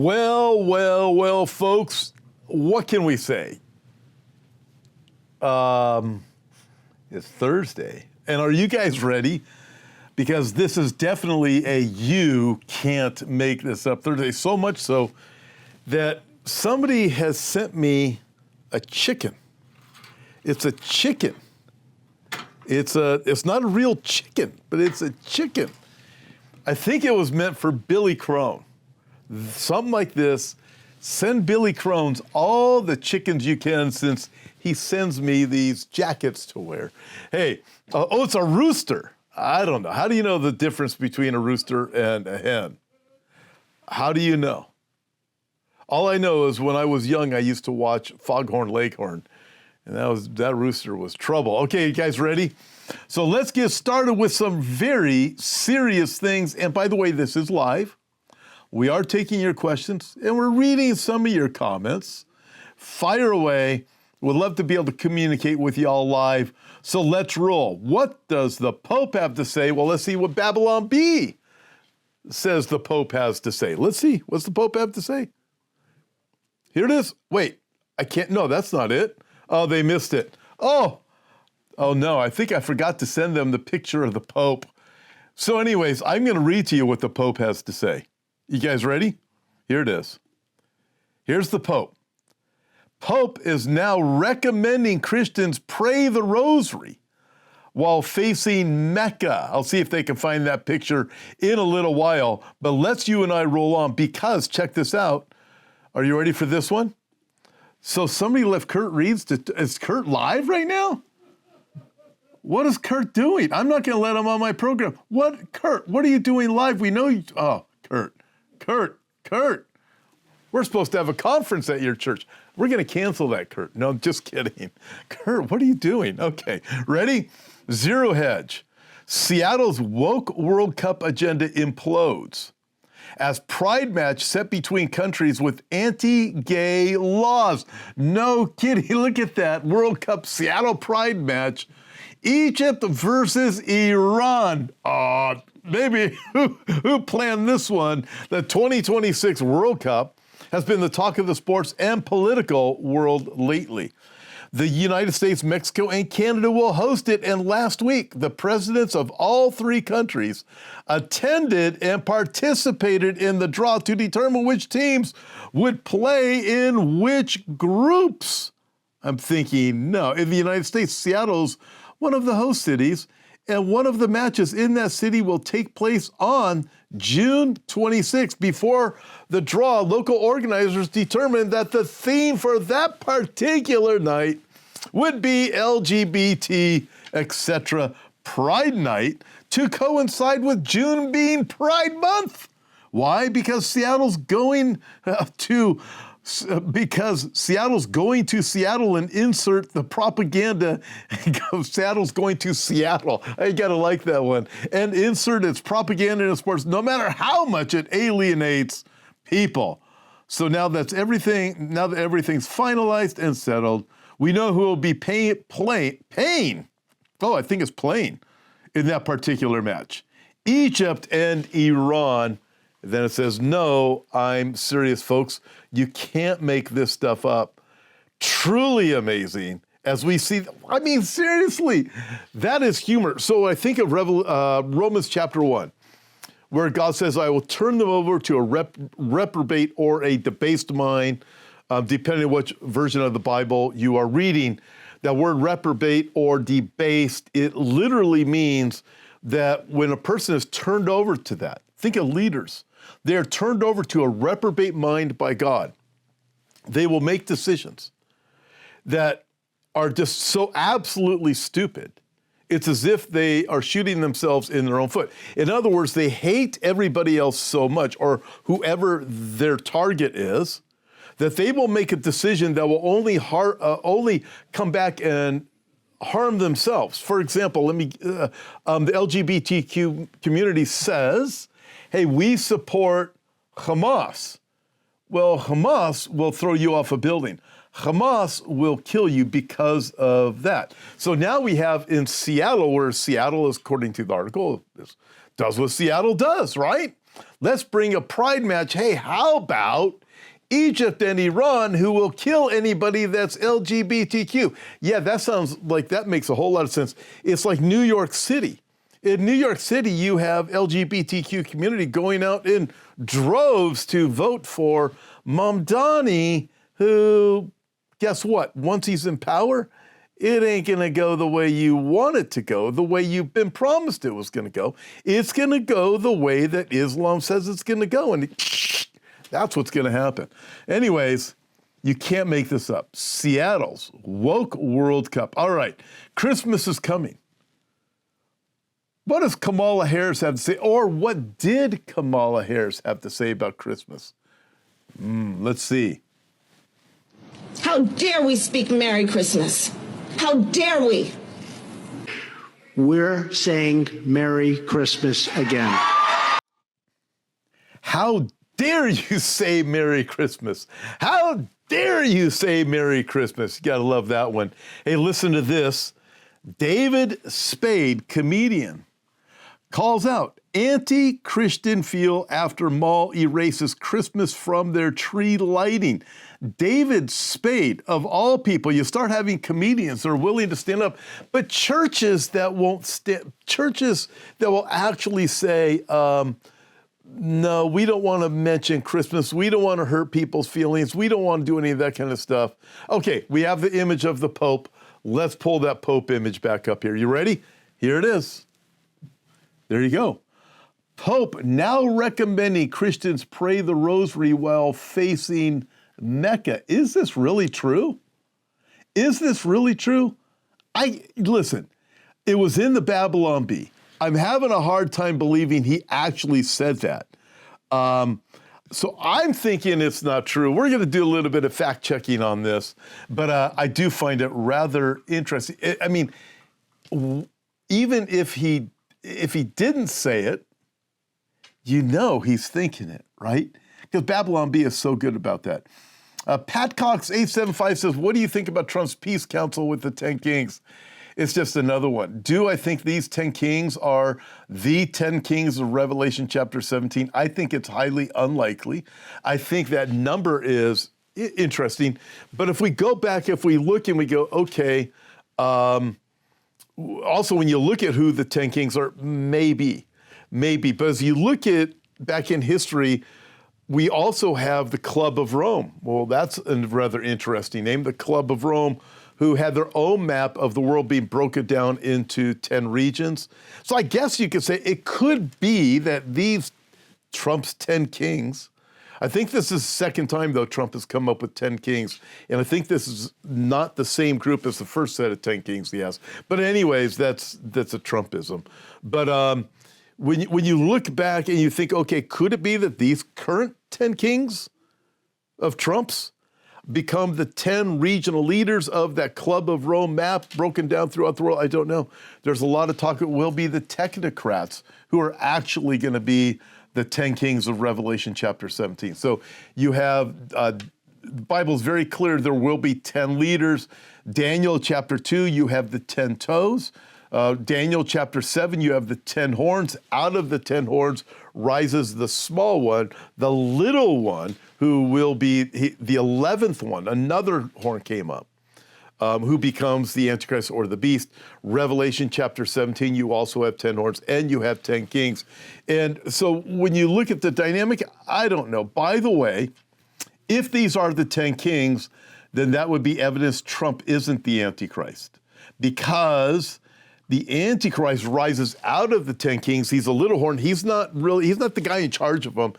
Well, folks, what can we say? It's Thursday. And are you guys ready? Because this is definitely a you can't make this up Thursday. So much so that somebody has sent me a chicken. It's a chicken. It's not a real chicken, but it's a chicken. I think it was meant for Billy Crone. Something like this. Send Billy Crones all the chickens you can, since he sends me these jackets to wear. Hey, it's a rooster. I don't know. How do you know the difference between a rooster and a hen? How do you know? All I know is when I was young, I used to watch Foghorn Leghorn, and that rooster was trouble. Okay, you guys ready? So let's get started with some very serious things. And by the way, this is live. We are taking your questions, and we're reading some of your comments. Fire away. We'd love to be able to communicate with y'all live. So let's roll. What does the Pope have to say? Well, let's see what Babylon B says the Pope has to say. Let's see. What's the Pope have to say? Here it is. Wait, I can't. No, that's not it. Oh, they missed it. Oh no, I think I forgot to send them the picture of the Pope. So anyways, I'm going to read to you what the Pope has to say. You guys ready? Here it is. Here's the Pope. Pope is now recommending Christians pray the rosary while facing Mecca. I'll see if they can find that picture in a little while, but let's you and I roll on, because check this out. Are you ready for this one? So somebody left Kurt Reed's is Kurt live right now? What is Kurt doing? I'm not going to let him on my program. Kurt, what are you doing live? We know you. Oh, Kurt. We're supposed to have a conference at your church. We're going to cancel that, Kurt. No, just kidding. Kurt, what are you doing? Okay, ready? Zero Hedge. Seattle's woke World Cup agenda implodes as pride match set between countries with anti-gay laws. No kidding. Look at that. World Cup Seattle pride match. Egypt versus Iran. Maybe who planned this one? The 2026 World Cup has been the talk of the sports and political world lately. The United States, Mexico, and Canada will host it, and last week, the presidents of all three countries attended and participated in the draw to determine which teams would play in which groups. I'm thinking, no, in the United States, Seattle's one of the host cities, and one of the matches in that city will take place on June 26th. Before the draw, local organizers determined that the theme for that particular night would be LGBT, etc. Pride Night, to coincide with June being Pride Month. Why? Because Seattle's going to Seattle and insert the propaganda. Seattle's going to Seattle. I gotta like that one. And insert its propaganda in sports, no matter how much it alienates people. So now that everything's finalized and settled, we know who will be paying. Oh, I think it's playing in that particular match. Egypt and Iran. Then it says, no, I'm serious, folks. You can't make this stuff up. Truly amazing. As we see, I mean, seriously, that is humor. So I think of Romans chapter 1, where God says, I will turn them over to a reprobate or a debased mind, depending on which version of the Bible you are reading. That word reprobate or debased, it literally means that when a person is turned over to that, think of leaders. They are turned over to a reprobate mind by God. They will make decisions that are just so absolutely stupid. It's as if they are shooting themselves in their own foot. In other words, they hate everybody else so much, or whoever their target is, that they will make a decision that will only come back and harm themselves. For example, the LGBTQ community says, hey, we support Hamas. Well, Hamas will throw you off a building. Hamas will kill you because of that. So now we have in Seattle, where Seattle is, according to the article, does what Seattle does, right? Let's bring a pride match. Hey, how about Egypt and Iran, who will kill anybody that's LGBTQ? Yeah, that sounds like that makes a whole lot of sense. It's like New York City. In New York City, you have LGBTQ community going out in droves to vote for Mamdani, who, guess what? Once he's in power, it ain't going to go the way you want it to go, the way you've been promised it was going to go. It's going to go the way that Islam says it's going to go, and that's what's going to happen. Anyways, you can't make this up. Seattle's Woke World Cup. All right, Christmas is coming. What does Kamala Harris have to say, or what did Kamala Harris have to say about Christmas? Let's see. How dare we speak Merry Christmas? How dare we? We're saying Merry Christmas again. How dare you say Merry Christmas? How dare you say Merry Christmas? You gotta love that one. Hey, listen to this. David Spade, comedian, calls out anti-Christian feel after mall erases Christmas from their tree lighting. David Spade, of all people, you start having comedians that are willing to stand up, but churches that won't stand, churches that will actually say, no, we don't want to mention Christmas. We don't want to hurt people's feelings. We don't want to do any of that kind of stuff. Okay, we have the image of the Pope. Let's pull that Pope image back up here. You ready? Here it is. There you go. Pope now recommending Christians pray the rosary while facing Mecca. Is this really true? Is this really true? Listen, it was in the Babylon Bee. I'm having a hard time believing he actually said that. So I'm thinking it's not true. We're going to do a little bit of fact checking on this, but I do find it rather interesting. I mean, even if he didn't say it, you know he's thinking it, right? Because Babylon Bee is so good about that. Pat Cox 875 says, what do you think about Trump's peace council with the 10 kings? It's just another one. Do I think these 10 kings are the 10 kings of Revelation chapter 17? I think it's highly unlikely. I think that number is interesting. But if we go back, if we look and we go, okay, also when you look at who the 10 kings are, maybe. But as you look at back in history, we also have the Club of Rome. Well, that's a rather interesting name, the Club of Rome, who had their own map of the world being broken down into 10 regions. So I guess you could say it could be that these Trump's 10 kings, I think this is the second time, though, Trump has come up with 10 kings. And I think this is not the same group as the first set of 10 kings he has. But anyways, that's a Trumpism. But when you look back and you think, okay, could it be that these current 10 kings of Trump's become the 10 regional leaders of that Club of Rome map broken down throughout the world? I don't know. There's a lot of talk it will be the technocrats who are actually going to be the 10 kings of Revelation chapter 17. So you have, the Bible's very clear, there will be 10 leaders. Daniel chapter 2, you have the 10 toes. Daniel chapter 7, you have the 10 horns. Out of the 10 horns rises the small one, the little one, who will be the 11th one. Another horn came up, who becomes the Antichrist or the beast. Revelation chapter 17, you also have 10 horns and you have 10 kings. And so when you look at the dynamic, I don't know. By the way, if these are the 10 kings, then that would be evidence Trump isn't the Antichrist, because the Antichrist rises out of the 10 kings. He's a little horn. He's not the guy in charge of them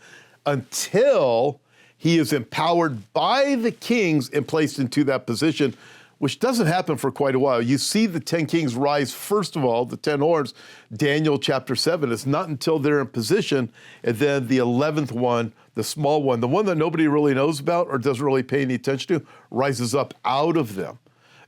until he is empowered by the kings and placed into that position, which doesn't happen for quite a while. You see the 10 kings rise, first of all, the 10 horns, Daniel chapter 7. It's not until they're in position, and then the 11th one, the small one, the one that nobody really knows about or doesn't really pay any attention to, rises up out of them.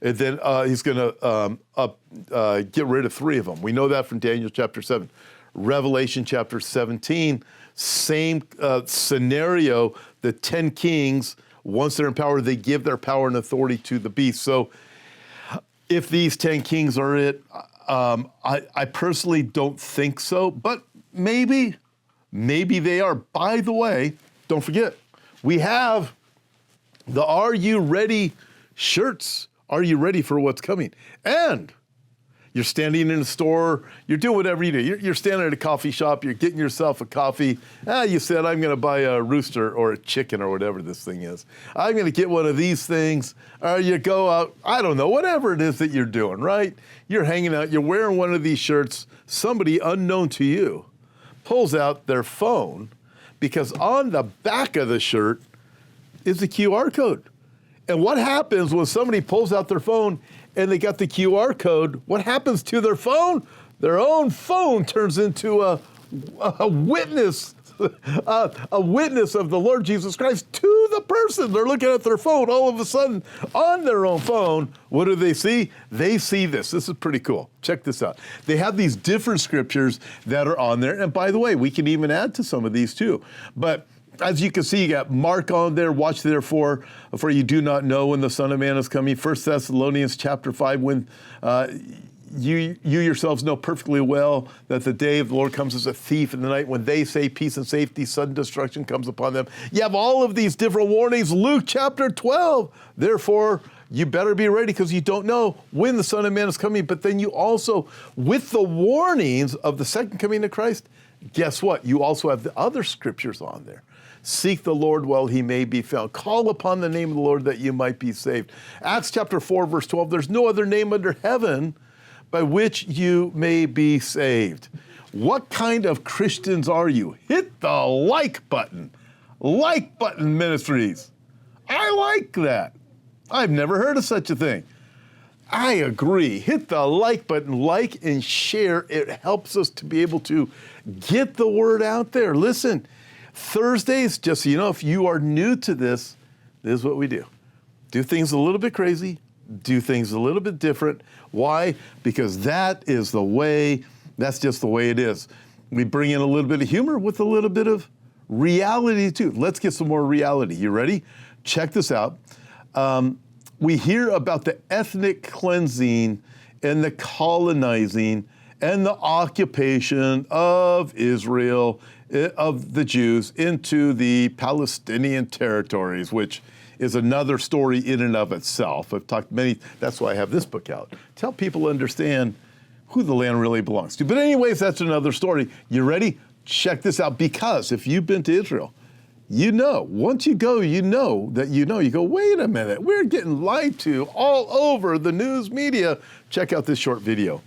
And then he's going to get rid of 3 of them. We know that from Daniel chapter 7. Revelation chapter 17, same scenario. The 10 kings, once they're in power, they give their power and authority to the beast. So if these 10 kings are it, I personally don't think so, but maybe. Maybe they are. By the way, don't forget, we have the Are You Ready shirts. Are you ready for what's coming? And you're standing in a store, you're doing whatever you do. You're standing at a coffee shop, you're getting yourself a coffee. You said, I'm going to buy a rooster or a chicken or whatever this thing is. I'm going to get one of these things. Or you go out, I don't know, whatever it is that you're doing, right? You're hanging out, you're wearing one of these shirts. Somebody unknown to you pulls out their phone because on the back of the shirt is the QR code. And what happens when somebody pulls out their phone and they got the QR code? What happens to their phone? Their own phone turns into a witness, a witness of the Lord Jesus Christ to the person. They're looking at their phone. All of a sudden, on their own phone, what do they see? They see this. This is pretty cool. Check this out. They have these different scriptures that are on there. And by the way, we can even add to some of these too. But as you can see, you got Mark on there. Watch therefore, for you do not know when the Son of Man is coming. 1 Thessalonians chapter 5, when you yourselves know perfectly well that the day of the Lord comes as a thief in the night. When they say peace and safety, sudden destruction comes upon them. You have all of these different warnings. Luke chapter 12. Therefore, you better be ready because you don't know when the Son of Man is coming. But then you also, with the warnings of the second coming of Christ, guess what? You also have the other scriptures on there. Seek the Lord while he may be found. Call upon the name of the Lord that you might be saved. Acts chapter 4, verse 12, there's no other name under heaven by which you may be saved. What kind of Christians are you? Hit the like button. Like button ministries. I like that. I've never heard of such a thing. I agree. Hit the like button, like and share. It helps us to be able to get the word out there. Listen, Thursdays, just so you know, if you are new to this, this is what we do. Do things a little bit crazy, do things a little bit different. Why? Because that is the way, that's just the way it is. We bring in a little bit of humor with a little bit of reality too. Let's get some more reality. You ready? Check this out. We hear about the ethnic cleansing and the colonizing and the occupation of Israel, of the Jews, into the Palestinian territories, which is another story in and of itself. I've talked many, that's why I have this book out. To help people understand who the land really belongs to. But anyways, that's another story. You ready? Check this out, because if you've been to Israel, you know, once you go, you know that you go, wait a minute, we're getting lied to all over the news media. Check out this short video.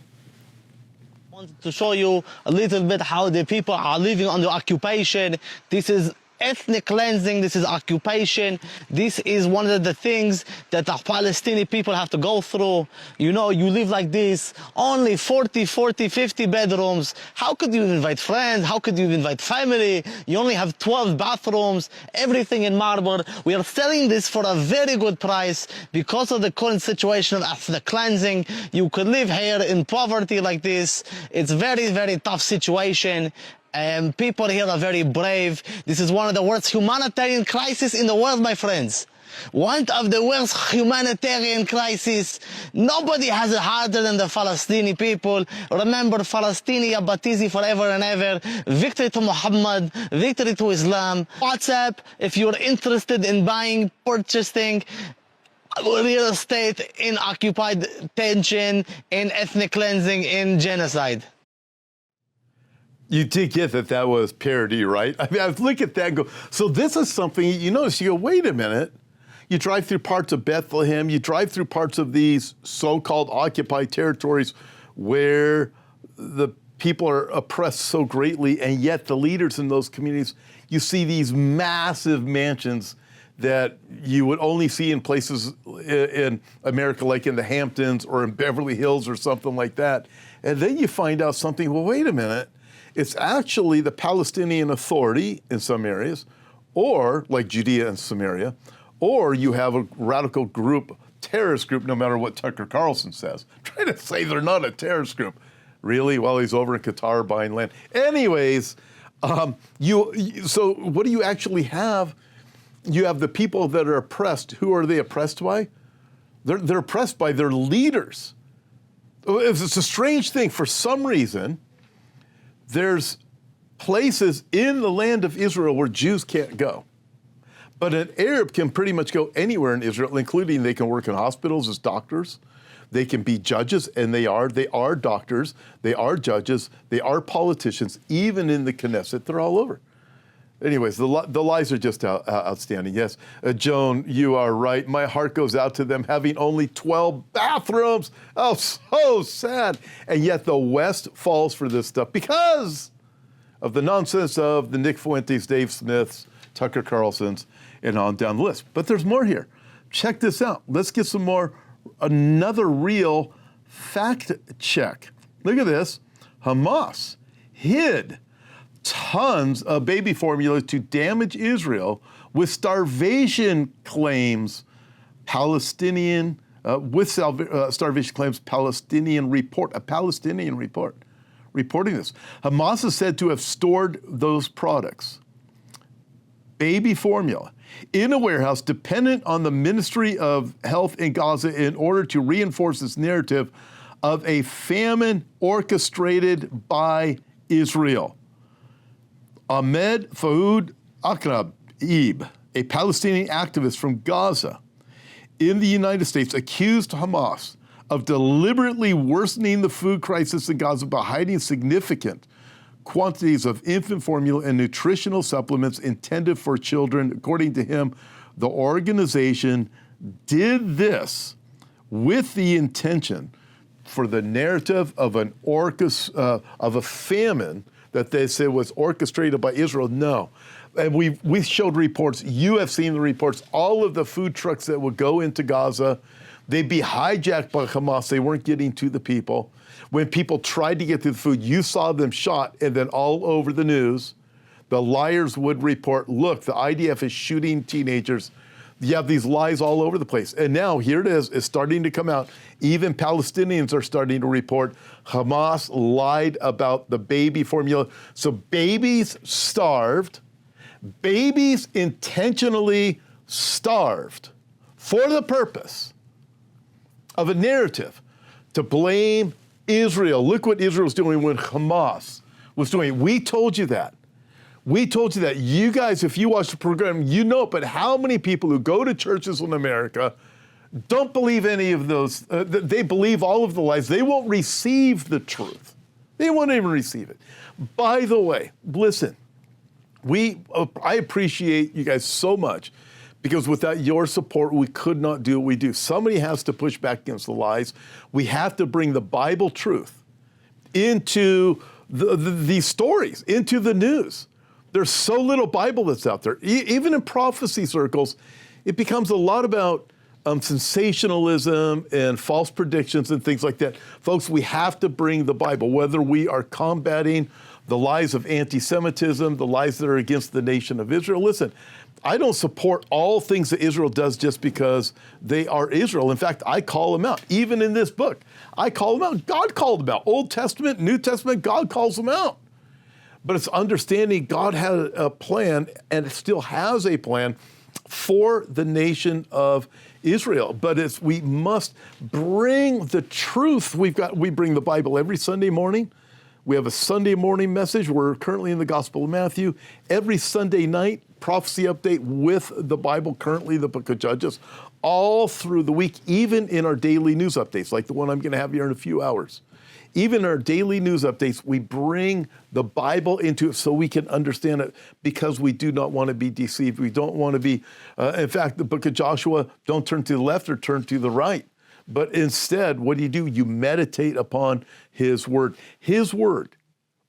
I wanted to show you a little bit how the people are living under occupation. This is ethnic cleansing, this is occupation. This is one of the things that the Palestinian people have to go through. You know, you live like this, only 40, 50 bedrooms. How could you invite friends? How could you invite family? You only have 12 bathrooms, everything in marble. We are selling this for a very good price because of the current situation of ethnic cleansing. You could live here in poverty like this. It's very, very tough situation. People here are very brave. This is one of the worst humanitarian crises in the world, my friends. One of the worst humanitarian crises. Nobody has it harder than the Palestinian people. Remember, Palestinian Batizi forever and ever. Victory to Muhammad, victory to Islam. WhatsApp, if you're interested in buying, purchasing real estate in occupied tension, in ethnic cleansing, in genocide. You did get that that was parody, right? I mean, I look at that and go, so this is something, you notice, you go, wait a minute. You drive through parts of Bethlehem, you drive through parts of these so-called occupied territories where the people are oppressed so greatly, and yet the leaders in those communities, you see these massive mansions that you would only see in places in America, like in the Hamptons or in Beverly Hills or something like that. And then you find out something, well, wait a minute. It's actually the Palestinian Authority in some areas, or like Judea and Samaria, or you have a radical group, terrorist group, no matter what Tucker Carlson says. Trying to say they're not a terrorist group. Really? While he's over in Qatar buying land. Anyways, so what do you actually have? You have the people that are oppressed. Who are they oppressed by? They're oppressed by their leaders. It's a strange thing. For some reason, there's places in the land of Israel where Jews can't go. But an Arab can pretty much go anywhere in Israel, including they can work in hospitals as doctors. They can be judges, and they are doctors, they are judges, they are politicians, even in the Knesset, they're all over. Anyways, the lies are just outstanding. Yes, Joan, you are right. My heart goes out to them having only 12 bathrooms. Oh, so sad. And yet the West falls for this stuff because of the nonsense of the Nick Fuentes, Dave Smiths, Tucker Carlsons, and on down the list. But there's more here. Check this out. Let's get some more, another real fact check. Look at this. Hamas hid tons of baby formula to damage Israel with starvation claims. Palestinian starvation claims. Palestinian report. A Palestinian report reporting this. Hamas is said to have stored those products, baby formula, in a warehouse dependent on the Ministry of Health in Gaza in order to reinforce this narrative of a famine orchestrated by Israel. Ahmed Fahoud Akraib, a Palestinian activist from Gaza in the United States, accused Hamas of deliberately worsening the food crisis in Gaza by hiding significant quantities of infant formula and nutritional supplements intended for children. According to him, the organization did this with the intention for the narrative of of a famine that they say was orchestrated by Israel. No. And we showed reports, you have seen the reports, all of the food trucks that would go into Gaza, they'd be hijacked by Hamas. They weren't getting to the people. When people tried to get to the food, you saw them shot, and then all over the news, the liars would report, look, the IDF is shooting teenagers. You have these lies all over the place. And now here it is, it's starting to come out. Even Palestinians are starting to report Hamas lied about the baby formula. So babies starved, babies intentionally starved for the purpose of a narrative to blame Israel. Look what Israel's doing when Hamas was doing. We told you that. We told you that. You guys, if you watch the program, you know it, but how many people who go to churches in America don't believe any of those? They believe all of the lies. They won't receive the truth. They won't even receive it. By the way, listen, I appreciate you guys so much because without your support, we could not do what we do. Somebody has to push back against the lies. We have to bring the Bible truth into these stories, into the news. There's so little Bible that's out there. Even in prophecy circles, it becomes a lot about sensationalism and false predictions and things like that. Folks, we have to bring the Bible, whether we are combating the lies of anti-Semitism, the lies that are against the nation of Israel. Listen, I don't support all things that Israel does just because they are Israel. In fact, I call them out. Even in this book, I call them out. God called them out. Old Testament, New Testament, God calls them out. But it's understanding God had a plan and still has a plan for the nation of Israel. But we must bring the truth. We bring the Bible every Sunday morning. We have a Sunday morning message. We're currently in the Gospel of Matthew. Every Sunday night, prophecy update with the Bible, currently the book of Judges, all through the week, even in our daily news updates, like the one I'm going to have here in a few hours. Even in our daily news updates, we bring the Bible into it so we can understand it because we do not want to be deceived. We don't want to be, in fact, the book of Joshua, don't turn to the left or turn to the right. But instead, what do? You meditate upon His Word. His Word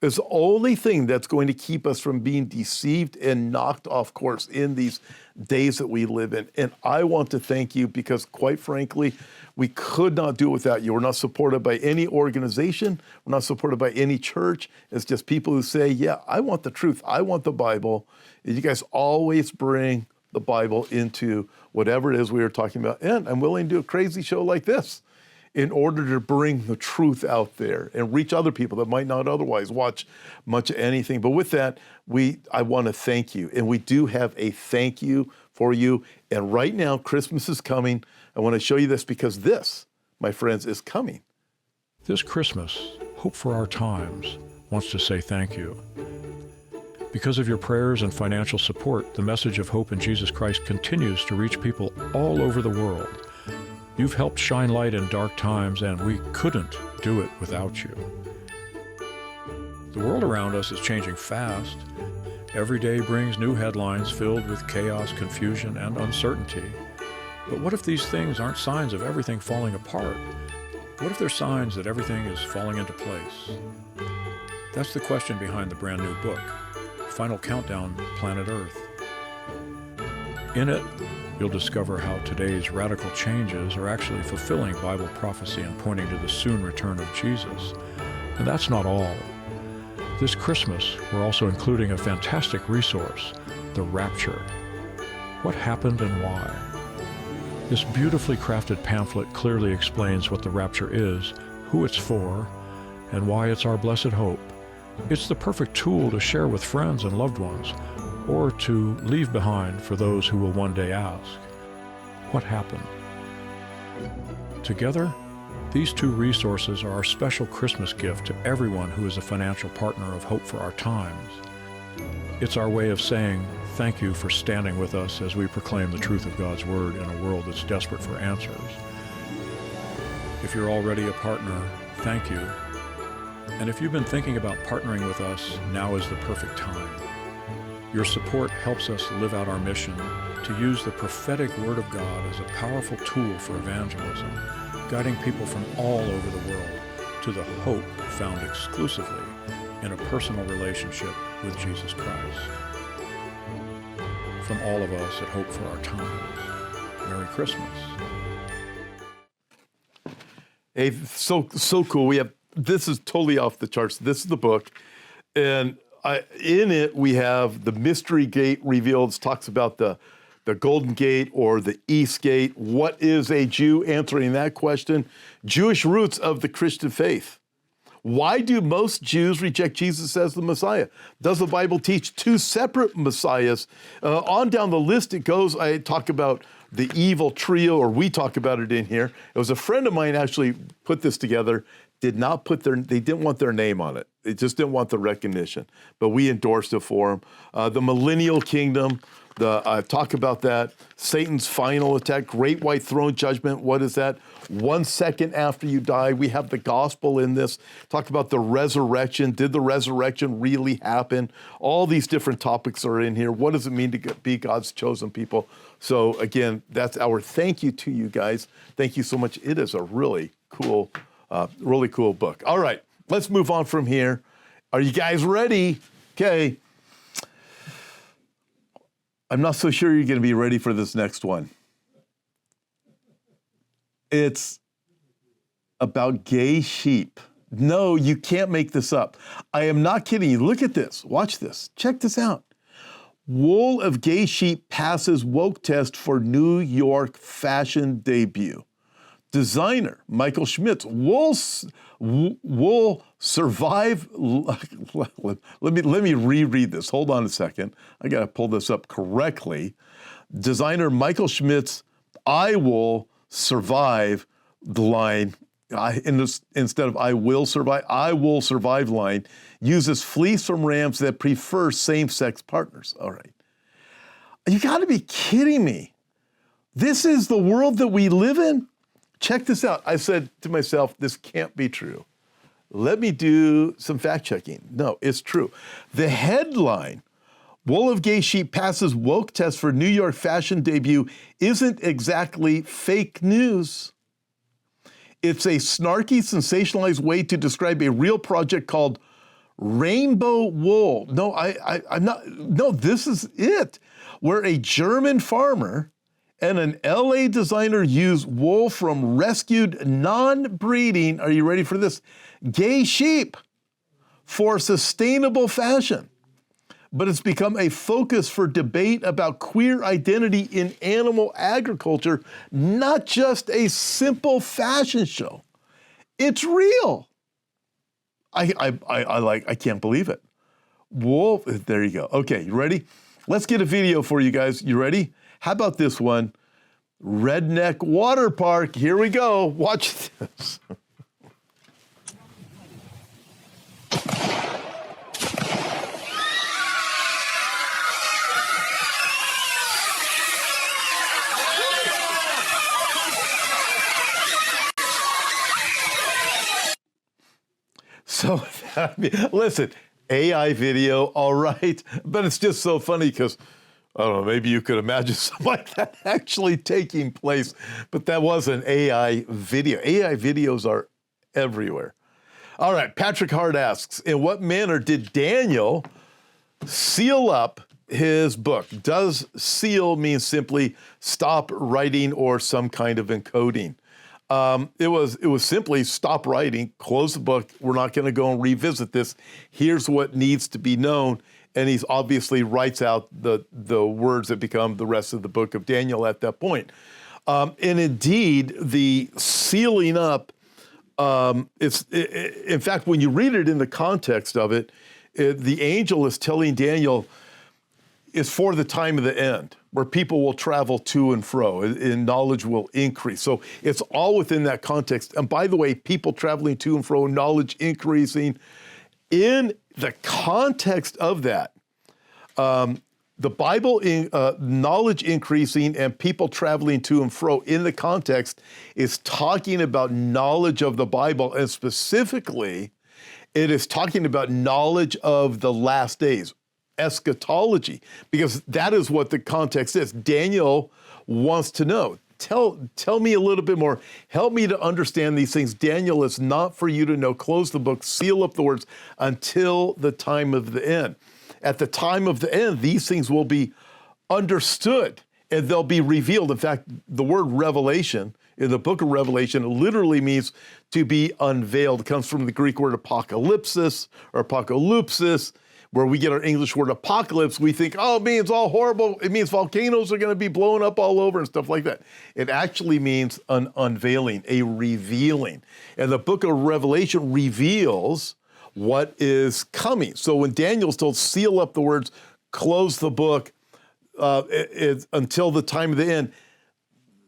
is the only thing that's going to keep us from being deceived and knocked off course in these days that we live in. And I want to thank you because, quite frankly, we could not do it without you. We're not supported by any organization. We're not supported by any church. It's just people who say, yeah, I want the truth. I want the Bible. And you guys always bring the Bible into whatever it is we are talking about. And I'm willing to do a crazy show like this in order to bring the truth out there and reach other people that might not otherwise watch much of anything. But with that, I want to thank you. And we do have a thank you for you. And right now, Christmas is coming. I want to show you this because this, my friends, is coming. This Christmas, Hope for Our Times wants to say thank you. Because of your prayers and financial support, the message of hope in Jesus Christ continues to reach people all over the world. You've helped shine light in dark times, and we couldn't do it without you. The world around us is changing fast. Every day brings new headlines filled with chaos, confusion, and uncertainty. But what if these things aren't signs of everything falling apart? What if they're signs that everything is falling into place? That's the question behind the brand new book, Final Countdown, Planet Earth. In it, you'll discover how today's radical changes are actually fulfilling Bible prophecy and pointing to the soon return of Jesus. And that's not all. This Christmas, we're also including a fantastic resource, The Rapture. What happened and why? This beautifully crafted pamphlet clearly explains what the rapture is, who it's for, and why it's our blessed hope. It's the perfect tool to share with friends and loved ones, or to leave behind for those who will one day ask, what happened? Together, these two resources are our special Christmas gift to everyone who is a financial partner of Hope for Our Times. It's our way of saying thank you for standing with us as we proclaim the truth of God's Word in a world that's desperate for answers. If you're already a partner, thank you. And if you've been thinking about partnering with us, now is the perfect time. Your support helps us live out our mission to use the prophetic Word of God as a powerful tool for evangelism, guiding people from all over the world to the hope found exclusively in a personal relationship with Jesus Christ. From all of us at Hope for Our Times, Merry Christmas. Hey, so cool. This is totally off the charts. This is the book, and in it we have the mystery gate revealed. It talks about the Golden Gate or the East Gate. What is a Jew? Answering that question. Jewish roots of the Christian faith. Why do most Jews reject Jesus as the Messiah? Does the Bible teach two separate Messiahs? On down the list it goes. I talk about the evil trio, or we talk about it in here. It was a friend of mine actually put this together. They didn't want their name on it. They just didn't want the recognition. But we endorsed it for them. The millennial kingdom. Talk about that. Satan's final attack, great white throne judgment. What is that? 1 second after you die. We have the gospel in this. Talk about the resurrection. Did the resurrection really happen? All these different topics are in here. What does it mean to be God's chosen people? So again, that's our thank you to you guys. Thank you so much. It is a really cool book. All right, let's move on from here. Are you guys ready? Okay. I'm not so sure you're going to be ready for this next one. It's about gay sheep. No, you can't make this up. I am not kidding you. Look at this. Watch this. Check this out. Wool of gay sheep passes woke test for New York fashion debut. Designer Michael Schmidt's wool survive. Let me reread this. Hold on a second. I got to pull this up correctly. Designer Michael Schmidt's I will survive the line. Instead of I will survive line uses fleece from rams that prefer same-sex partners. All right. You got to be kidding me. This is the world that we live in? Check this out. I said to myself, this can't be true. Let me do some fact checking. No, it's true. The headline, wool of gay sheep passes woke test for New York fashion debut, isn't exactly fake news. It's a snarky, sensationalized way to describe a real project called Rainbow Wool. No, I'm not. No, this is it. Where a German farmer and an LA designer use wool from rescued non-breeding, are you ready for this? Gay sheep for sustainable fashion. But it's become a focus for debate about queer identity in animal agriculture, not just a simple fashion show. It's real. I can't believe it. Wool, there you go. Okay, you ready? Let's get a video for you guys. You ready? How about this one? Redneck Water Park. Here we go. Watch this. So, I mean, listen, AI video, all right, but it's just so funny because, I don't know, maybe you could imagine something like that actually taking place, but that was an AI video. AI videos are everywhere. All right, Patrick Hart asks, in what manner did Daniel seal up his book? Does seal mean simply stop writing or some kind of encoding? It was simply stop writing, close the book. We're not going to go and revisit this. Here's what needs to be known. And he's obviously writes out the words that become the rest of the book of Daniel at that point. And indeed, the sealing up, in fact, when you read it in the context of it, the angel is telling Daniel, is for the time of the end, where people will travel to and fro, and knowledge will increase. So it's all within that context. And by the way, people traveling to and fro, knowledge increasing. In the context of that, the Bible, knowledge increasing and people traveling to and fro in the context is talking about knowledge of the Bible, and specifically, it is talking about knowledge of the last days, eschatology, because that is what the context is. Daniel wants to know. Tell me a little bit more. Help me to understand these things. Daniel, it's not for you to know. Close the book, seal up the words until the time of the end. At the time of the end, these things will be understood and they'll be revealed. In fact, the word revelation in the book of Revelation literally means to be unveiled. It comes from the Greek word apocalypsis or apocalypsis, where we get our English word apocalypse. We think, oh, it means all horrible. It means volcanoes are going to be blown up all over and stuff like that. It actually means an unveiling, a revealing. And the book of Revelation reveals what is coming. So when Daniel's told, seal up the words, close the book until the time of the end,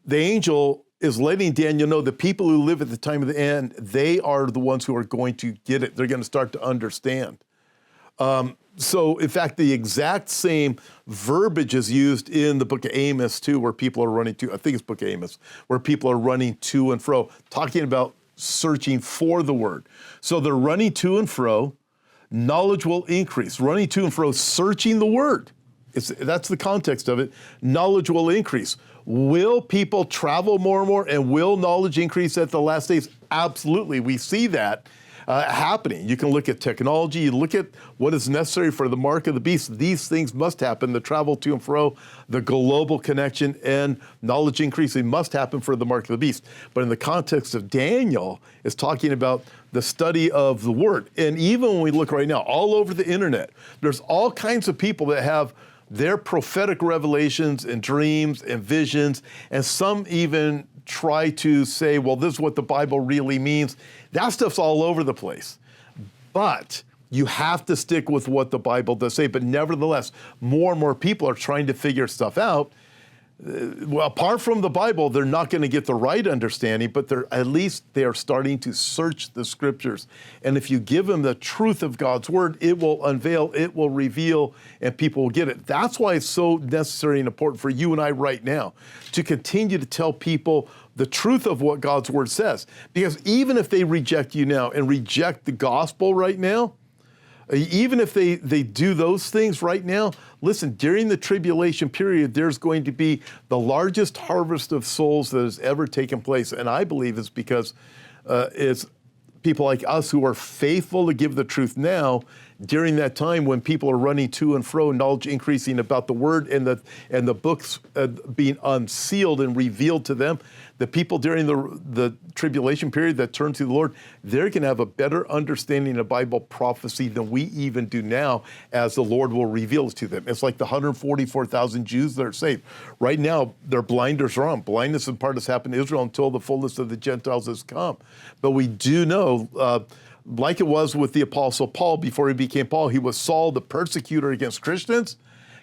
the angel is letting Daniel know the people who live at the time of the end, they are the ones who are going to get it. They're going to start to understand. So, in fact, the exact same verbiage is used in the book of Amos, too, where people are running to, I think it's book of Amos, where people are running to and fro, talking about searching for the word. So they're running to and fro, knowledge will increase. Running to and fro, searching the word. That's the context of it. Knowledge will increase. Will people travel more and more, and will knowledge increase at the last days? Absolutely. We see that happening. You can look at technology, you look at what is necessary for the mark of the beast. These things must happen. The travel to and fro, the global connection, and knowledge increasing must happen for the mark of the beast. But in the context of Daniel, it's talking about the study of the word. And even when we look right now, all over the internet, there's all kinds of people that have their prophetic revelations and dreams and visions, and some even try to say, well, this is what the Bible really means. That stuff's all over the place. But you have to stick with what the Bible does say. But nevertheless, more and more people are trying to figure stuff out. Well, apart from the Bible, they're not going to get the right understanding, but at least they are starting to search the scriptures. And if you give them the truth of God's word, it will unveil, it will reveal, and people will get it. That's why it's so necessary and important for you and I right now to continue to tell people the truth of what God's word says. Because even if they reject you now and reject the gospel right now, even if they do those things right now, listen, during the tribulation period, there's going to be the largest harvest of souls that has ever taken place. And I believe it's because it's people like us who are faithful to give the truth now during that time when people are running to and fro, knowledge increasing about the word and the books being unsealed and revealed to them. The people during the tribulation period that turn to the Lord, they're going to have a better understanding of Bible prophecy than we even do now, as the Lord will reveal it to them. It's like the 144,000 Jews that are saved. Right now, their blinders are on. Blindness in part has happened in Israel until the fullness of the Gentiles has come. But we do know, like it was with the Apostle Paul before he became Paul, he was Saul, the persecutor against Christians.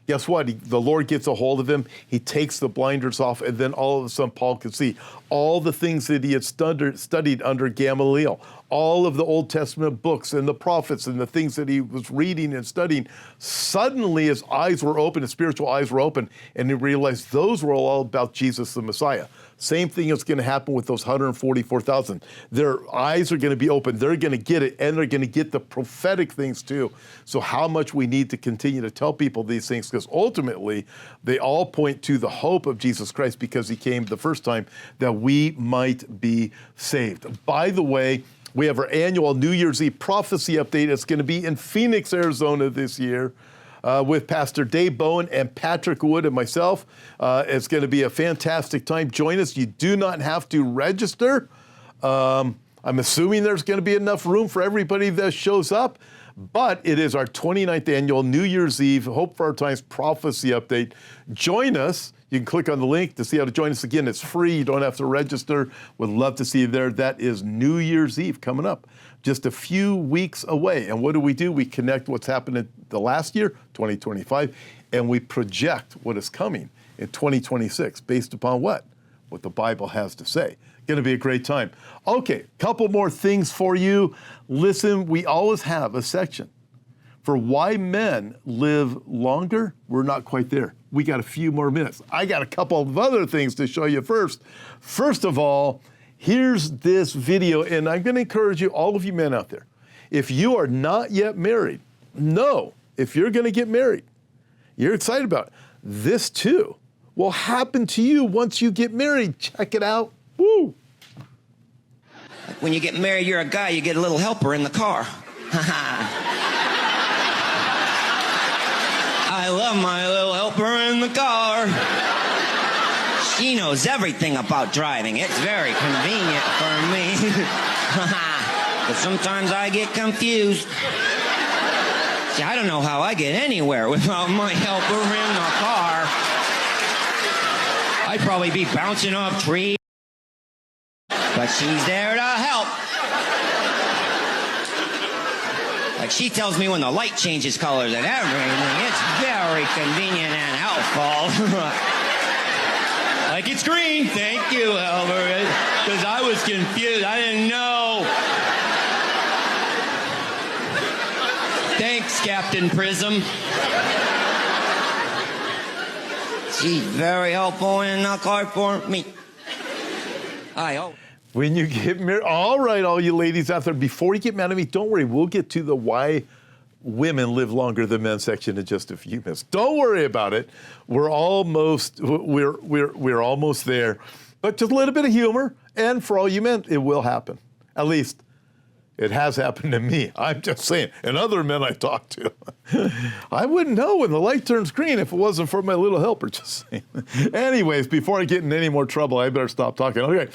Guess what? The Lord gets a hold of him. He takes the blinders off, and then all of a sudden Paul could see all the things that he had studied under Gamaliel, all of the Old Testament books and the prophets and the things that he was reading and studying, suddenly his eyes were open, his spiritual eyes were open, and he realized those were all about Jesus the Messiah. Same thing is going to happen with those 144,000. Their eyes are going to be open. They're going to get it, and they're going to get the prophetic things too. So how much we need to continue to tell people these things, because ultimately they all point to the hope of Jesus Christ, because he came the first time that we might be saved. By the way, we have our annual New Year's Eve prophecy update. It's going to be in Phoenix, Arizona this year with Pastor Dave Bowen and Patrick Wood and myself. It's going to be a fantastic time. Join us. You do not have to register. I'm assuming there's going to be enough room for everybody that shows up. But it is our 29th annual New Year's Eve Hope for Our Times prophecy update. Join us. You can click on the link to see how to join us. Again, it's free. You don't have to register. Would love to see you there. That is New Year's Eve coming up, just a few weeks away. And what do? We connect what's happened in the last year, 2025, and we project what is coming in 2026 based upon what? What the Bible has to say. Going to be a great time. Okay, couple more things for you. Listen, we always have a section for why men live longer. We're not quite there. We got a few more minutes. I got a couple of other things to show you first. First of all, here's this video, and I'm going to encourage you, all of you men out there, if you are not yet married, no, if you're going to get married, you're excited about it, this too will happen to you once you get married. Check it out. Woo! When you get married, you're a guy, you get a little helper in the car. I love my little helper in the car. She knows everything about driving. It's very convenient for me. But sometimes I get confused. See, I don't know how I get anywhere without my helper in the car. I'd probably be bouncing off trees. But she's there to help. Like, she tells me when the light changes colors and everything. It's very convenient and helpful. Like, it's green. Thank you, Albert. Because I was confused. I didn't know. Thanks, Captain Prism. She's very helpful in the car for me. I hope. When you get married, all right, all you ladies out there, before you get mad at me, don't worry. We'll get to the why women live longer than men section in just a few minutes. Don't worry about it. We're almost there. But just a little bit of humor, and for all you men, it will happen. At least it has happened to me. I'm just saying. And other men I talk to, I wouldn't know when the light turns green if it wasn't for my little helper. Just saying. Anyways, before I get in any more trouble, I better stop talking. Okay.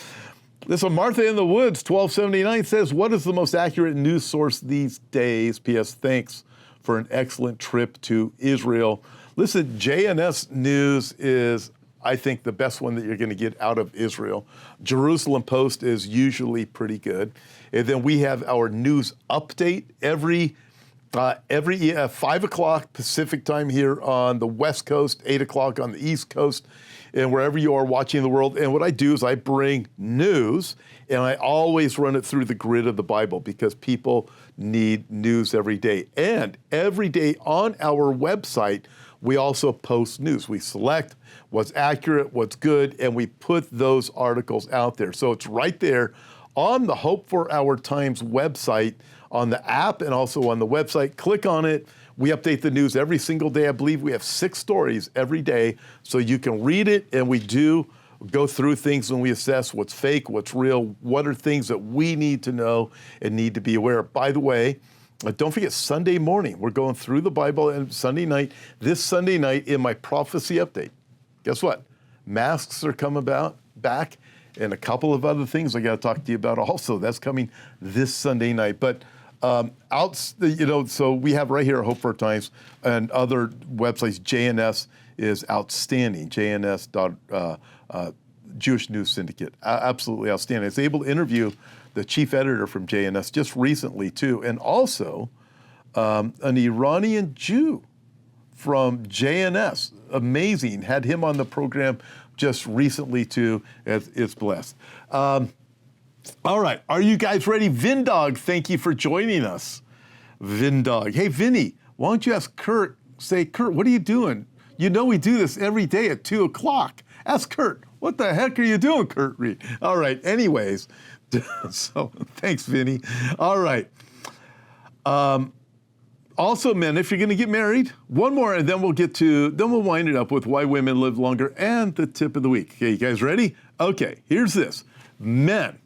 This one, Martha in the Woods, 1279, says, what is the most accurate news source these days? P.S. Thanks for an excellent trip to Israel. Listen, JNS News is, I think, the best one that you're going to get out of Israel. Jerusalem Post is usually pretty good. And then we have our news update every 5 o'clock Pacific time here on the West Coast, 8 o'clock on the East Coast, and wherever you are watching the world. And what I do is I bring news, and I always run it through the grid of the Bible, because people need news every day. And every day on our website, we also post news. We select what's accurate, what's good, and we put those articles out there. So it's right there on the Hope for Our Times website, on the app, and also on the website. Click on it. We update the news every single day. I believe we have 6 stories every day, so you can read it, and we do go through things and we assess what's fake, what's real, what are things that we need to know and need to be aware of. By the way, don't forget Sunday morning, we're going through the Bible, and Sunday night, this Sunday night in my prophecy update, guess what? Masks are coming back, and a couple of other things I got to talk to you about also. That's coming this Sunday night. But so we have right here at Hope for Our Times and other websites. JNS is outstanding. JNS. Jewish News Syndicate. Absolutely outstanding. I was able to interview the chief editor from JNS just recently too, and also an Iranian Jew from JNS. Amazing. Had him on the program just recently too. It's blessed. All right, are you guys ready? Vindog, thank you for joining us. Vindog. Hey, Vinny, why don't you ask Kurt, say, Kurt, what are you doing? You know we do this every day at 2 o'clock. Ask Kurt, what the heck are you doing, Kurt Reed? All right, anyways, so thanks, Vinny. All right. Also, men, if you're going to get married, one more, and then we'll wind it up with why women live longer and the tip of the week. Okay, you guys ready? Okay, here's this. Men,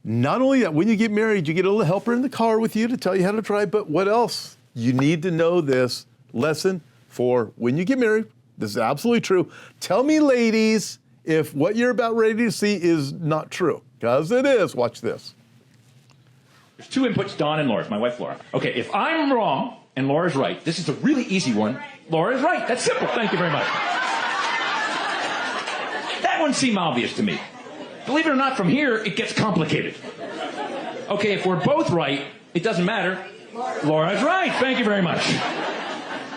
not only that, when you get married, you get a little helper in the car with you to tell you how to drive, but what else? You need to know this lesson for when you get married. This is absolutely true. Tell me, ladies, if what you're about ready to see is not true, because it is. Watch this. There's two inputs, Dawn and Laura, my wife Laura. Okay, if I'm wrong and Laura's right, this is a really easy one. Laura's right. That's simple. Thank you very much. That one seemed obvious to me. Believe it or not, from here, it gets complicated. Okay, if we're both right, it doesn't matter. Laura's right. Thank you very much.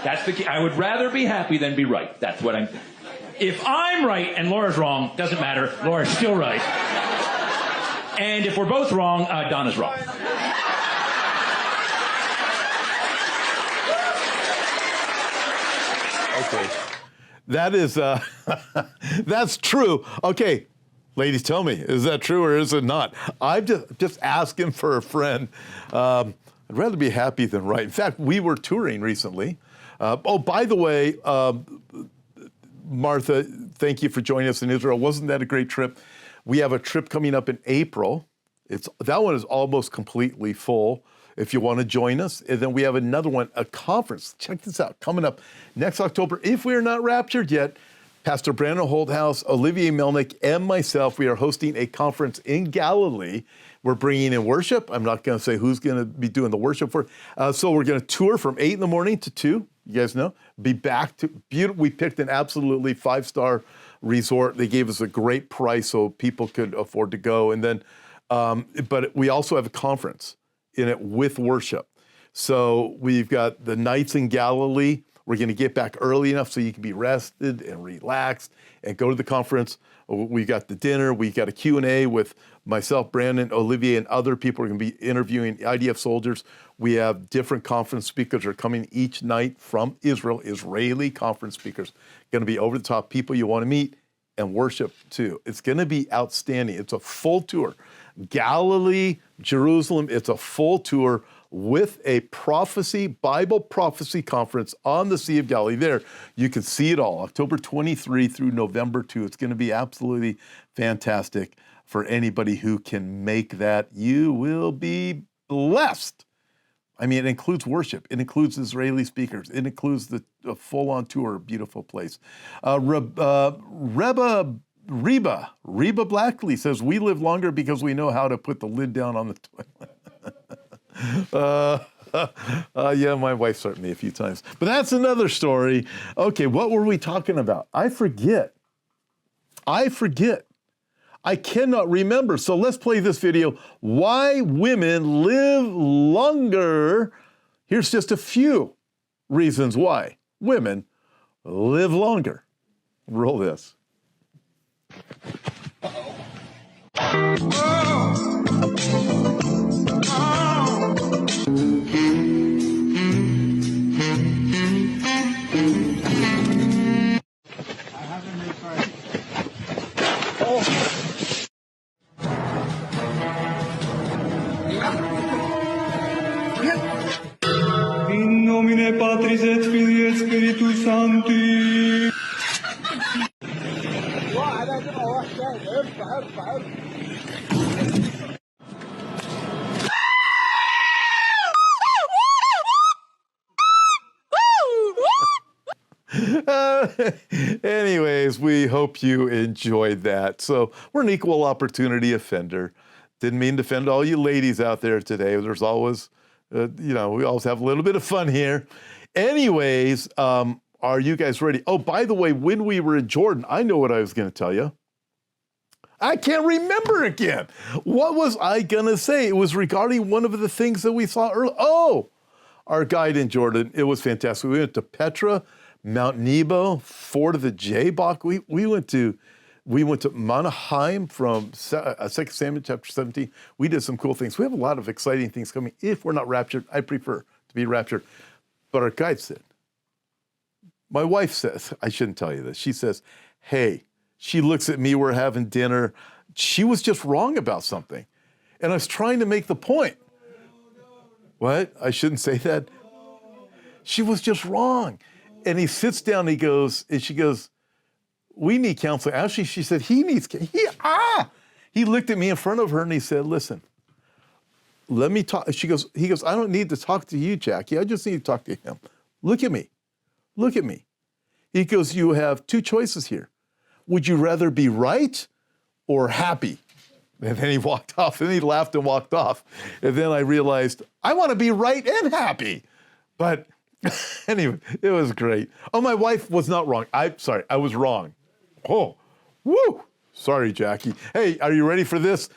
That's the key. I would rather be happy than be right. That's what I'm... If I'm right and Laura's wrong, doesn't matter. Laura's still right. And if we're both wrong, Donna's wrong. Okay, that is, that's true. Okay, ladies, tell me, is that true or is it not? I'm just asking for a friend. I'd rather be happy than right. In fact, we were touring recently. Oh, by the way, Martha, thank you for joining us in Israel. Wasn't that a great trip? We have a trip coming up in April. That one is almost completely full if you want to join us. And then we have another one, a conference. Check this out, coming up next October. If we are not raptured yet, Pastor Brandon Holthouse, Olivier Melnick, and myself, we are hosting a conference in Galilee. We're bringing in worship. I'm not going to say who's going to be doing the worship for. So we're going to tour from 8 in the morning to 2. You guys know. Be back to beautiful. We picked an absolutely 5-star resort. They gave us a great price so people could afford to go. And then, but we also have a conference in it with worship. So we've got the nights in Galilee. We're going to get back early enough so you can be rested and relaxed and go to the conference. We got the dinner. We got a Q&A with myself, Brandon, Olivier, and other people. We're going to be interviewing IDF soldiers. We have different conference speakers are coming each night from Israel, Israeli conference speakers. Going to be over the top people you want to meet and worship too. It's going to be outstanding. It's a full tour. Galilee, Jerusalem, it's a full tour with a Bible prophecy conference on the Sea of Galilee. There, you can see it all, October 23 through November 2. It's going to be absolutely fantastic for anybody who can make that. You will be blessed. I mean, it includes worship. It includes Israeli speakers. It includes the full-on tour, beautiful place. Reba Blackley says, we live longer because we know how to put the lid down on the toilet. Yeah, my wife's hurt me a few times. But that's another story. Okay, what were we talking about? I forget. I cannot remember. So let's play this video. Why women live longer. Here's just a few reasons why women live longer. Roll this. In nomine Patris et Filii et Spiritus Sancti. Anyways, we hope you enjoyed that. So we're an equal opportunity offender. Didn't mean to offend all you ladies out there today. There's always, we always have a little bit of fun here. Anyways, are you guys ready? Oh, by the way, when we were in Jordan, I know what I was going to tell you. I can't remember again. What was I going to say? It was regarding one of the things that we saw earlier. Oh, our guide in Jordan. It was fantastic. We went to Petra, Mount Nebo, Fort of the Jabbok. We went to We went to Manaheim from 2 Samuel chapter 17. We did some cool things. We have a lot of exciting things coming. If we're not raptured, I prefer to be raptured. But our guide said, my wife says, I shouldn't tell you this. She says, hey, she looks at me, we're having dinner. She was just wrong about something. And I was trying to make the point. What? I shouldn't say that? She was just wrong. And he sits down and she goes, we need counseling. Actually, she said, he needs, he looked at me in front of her and he said, listen, let me talk. He goes, I don't need to talk to you, Jackie. I just need to talk to him. Look at me. Look at me. He goes, you have two choices here. Would you rather be right or happy? And then he walked off, and he laughed and walked off. And then I realized, I want to be right and happy. But anyway, it was great. Oh, my wife was not wrong. I was wrong. Oh, woo. Sorry, Jackie. Hey, are you ready for this?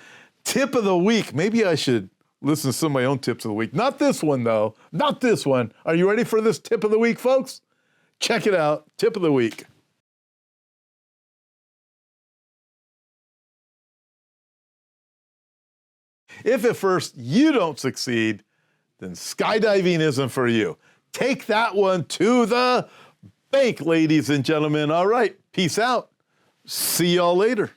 Tip of the week. Maybe I should listen to some of my own tips of the week. Not this one, though. Not this one. Are you ready for this tip of the week, folks? Check it out. Tip of the week. If at first you don't succeed, then skydiving isn't for you. Take that one to the bank, ladies and gentlemen. All right, peace out. See y'all later.